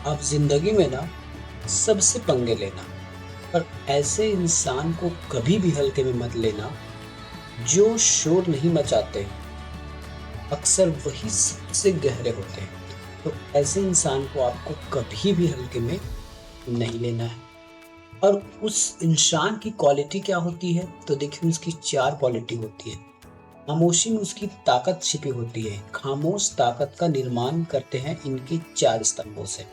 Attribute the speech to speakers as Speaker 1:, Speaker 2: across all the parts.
Speaker 1: आप जिंदगी में ना सबसे पंगे लेना, पर ऐसे इंसान को कभी भी हल्के में मत लेना जो शोर नहीं मचाते। अक्सर वही सबसे गहरे होते हैं। तो ऐसे इंसान को आपको कभी भी हल्के में नहीं लेना है। और उस इंसान की क्वालिटी क्या होती है, तो देखिए उसकी 4 क्वालिटी होती है। खामोशी में उसकी ताकत छिपी होती है। खामोश ताकत का निर्माण करते हैं इनके 4 स्तंभों से।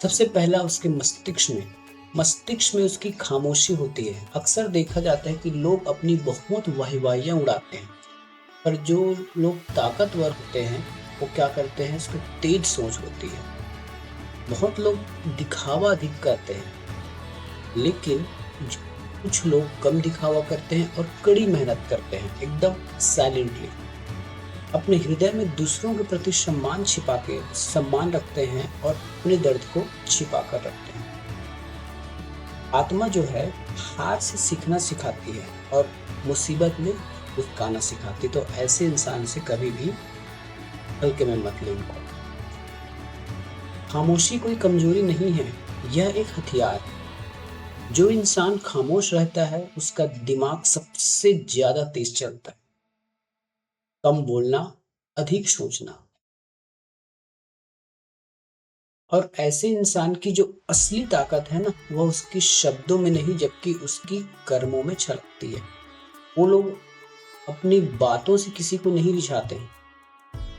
Speaker 1: सबसे पहला उसके मस्तिष्क में उसकी खामोशी होती है। अक्सर देखा जाता है कि लोग अपनी बहुत वाहवाहियां उड़ाते हैं, पर जो लोग ताकतवर होते हैं वो क्या करते हैं, उसको तेज सोच होती है। बहुत लोग दिखावा अधिक करते हैं, लेकिन कुछ लोग कम दिखावा करते हैं और कड़ी मेहनत करते हैं एकदम साइलेंटली। अपने हृदय में दूसरों के प्रति सम्मान रखते हैं और अपने दर्द को छिपा कर रखते हैं। आत्मा जो है हार से सीखना सिखाती है और मुसीबत में मुस्कुराना सिखाती। तो ऐसे इंसान से कभी भी हल्के में मत ले इनको। खामोशी कोई कमजोरी नहीं है, यह एक हथियार है। जो इंसान खामोश रहता है उसका दिमाग सबसे ज्यादा तेज चलता है। कम बोलना, अधिक सोचना। और ऐसे इंसान की जो असली ताकत है ना, वह उसकी शब्दों में नहीं जबकि उसकी कर्मों में छलकती है। वो लोग अपनी बातों से किसी को नहीं रिझाते हैं,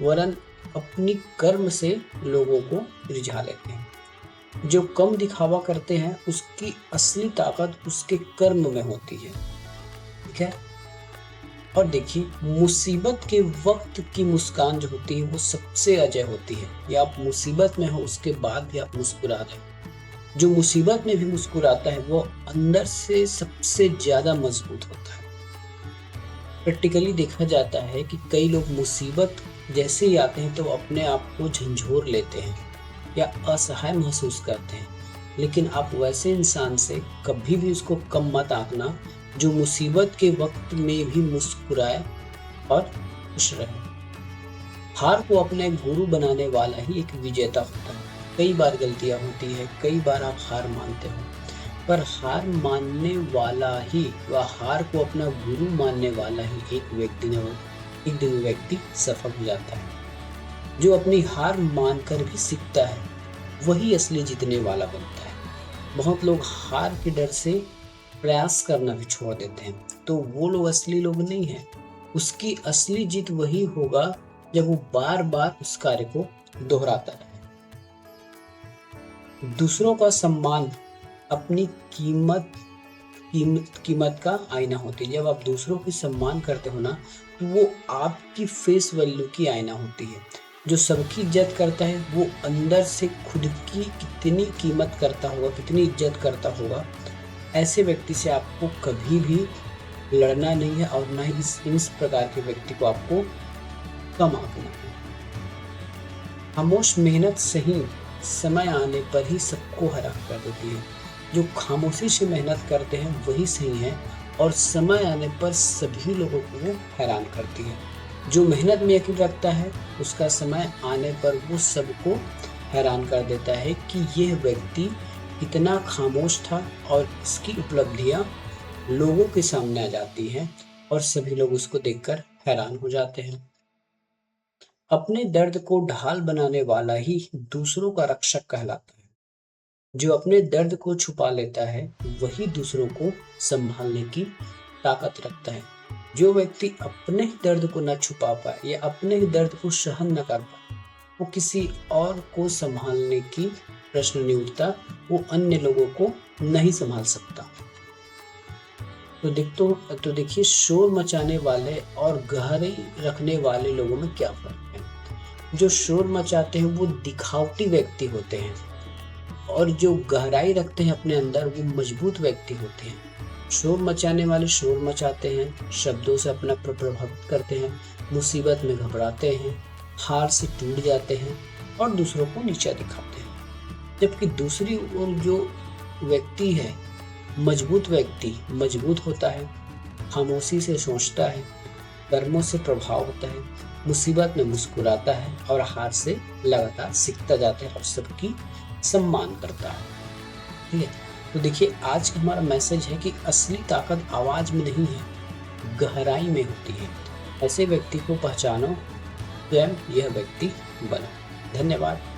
Speaker 1: वरन अपनी कर्म से लोगों को रिझा लेते हैं। जो कम दिखावा करते हैं उसकी असली ताकत उसके कर्म में होती है। ठीक है। और देखिए, मुसीबत के वक्त की मुस्कान जो होती है वो सबसे अजय होती है। या आप मुसीबत में हो उसके बाद भी आप मुस्कुरा रहे हो। जो मुसीबत में भी मुस्कुराता है वो अंदर से सबसे ज्यादा मजबूत होता है। प्रैक्टिकली देखा जाता है कि कई लोग मुसीबत जैसे ही आते हैं तो अपने आप को झंझोर लेते हैं या असहाय महसूस करते हैं। लेकिन आप वैसे इंसान से कभी भी उसको कम मत आंकना जो मुसीबत के वक्त में भी मुस्कुराए और खुश रहे। हार को अपने गुरु बनाने वाला ही एक विजेता होता है। कई बार गलतियां होती है, कई बार आप हार मानते हो, पर हार मानने वाला ही व हार को अपना गुरु मानने वाला ही एक दिन व्यक्ति सफल हो जाता है। जो अपनी हार मानकर भी सीखता है वही असली जीतने वाला बनता है। बहुत लोग हार के डर से प्रयास करना भी छोड़ देते हैं, तो वो लोग असली लोग नहीं हैं। उसकी असली जीत वही होगा जब वो बार बार उस कार्य को दोहराता रहे। दूसरों का सम्मान अपनी कीमत का आईना होती है। जब आप दूसरों की सम्मान करते हो ना, तो वो आपकी फेस वैल्यू की आईना होती है। जो सबकी इज्जत करता है वो अंदर से खुद की कितनी कीमत करता होगा, कितनी इज्जत करता होगा। ऐसे व्यक्ति से आपको कभी भी लड़ना नहीं है और ना ही इस प्रकार के व्यक्ति को आपको कम आंकना है। खामोश मेहनत सही समय आने पर ही सबको हैरान कर देती है। जो खामोशी से मेहनत करते हैं वही सही है और समय आने पर सभी लोगों को वो हैरान करती है। जो मेहनत में यकीन रखता है उसका समय आने पर वो सबको हैरान कर देता है कि यह व्यक्ति कितना खामोश था और इसकी उपलब्धियां लोगों के सामने आ जाती हैं और सभी लोग उसको देखकर हैरान हो जाते हैं। अपने दर्द को ढाल बनाने वाला ही दूसरों का रक्षक कहलाता है। जो अपने दर्द को छुपा लेता है वही दूसरों को संभालने की ताकत रखता है। जो व्यक्ति अपने ही दर्द को न छुपा पाए या अपने ही दर्द को सहन न कर पाए, वो किसी और को संभालने की प्रश्न नहीं उठता। वो अन्य लोगों को नहीं संभाल सकता। तो देखिए, शोर मचाने वाले और गहराई रखने वाले लोगों में क्या फर्क है। जो शोर मचाते हैं वो दिखावटी व्यक्ति होते हैं और जो गहराई रखते हैं अपने अंदर वो मजबूत व्यक्ति होते हैं। शोर मचाने वाले शोर मचाते हैं, शब्दों से अपना प्रभावित करते हैं, मुसीबत में घबराते हैं, हार से टूट जाते हैं और दूसरों को नीचा दिखाते हैं। जबकि दूसरी ओर जो व्यक्ति है, मजबूत व्यक्ति मजबूत होता है, खामोशी से सोचता है, कर्मों से प्रभाव होता है, मुसीबत में मुस्कुराता है और हार से लगातार सीखता जाता है और सबकी सम्मान करता है। ठीक है? तो देखिए आज का हमारा मैसेज है कि असली ताकत आवाज़ में नहीं है, गहराई में होती है। ऐसे व्यक्ति को पहचानो, स्वयं यह व्यक्ति बनो। धन्यवाद।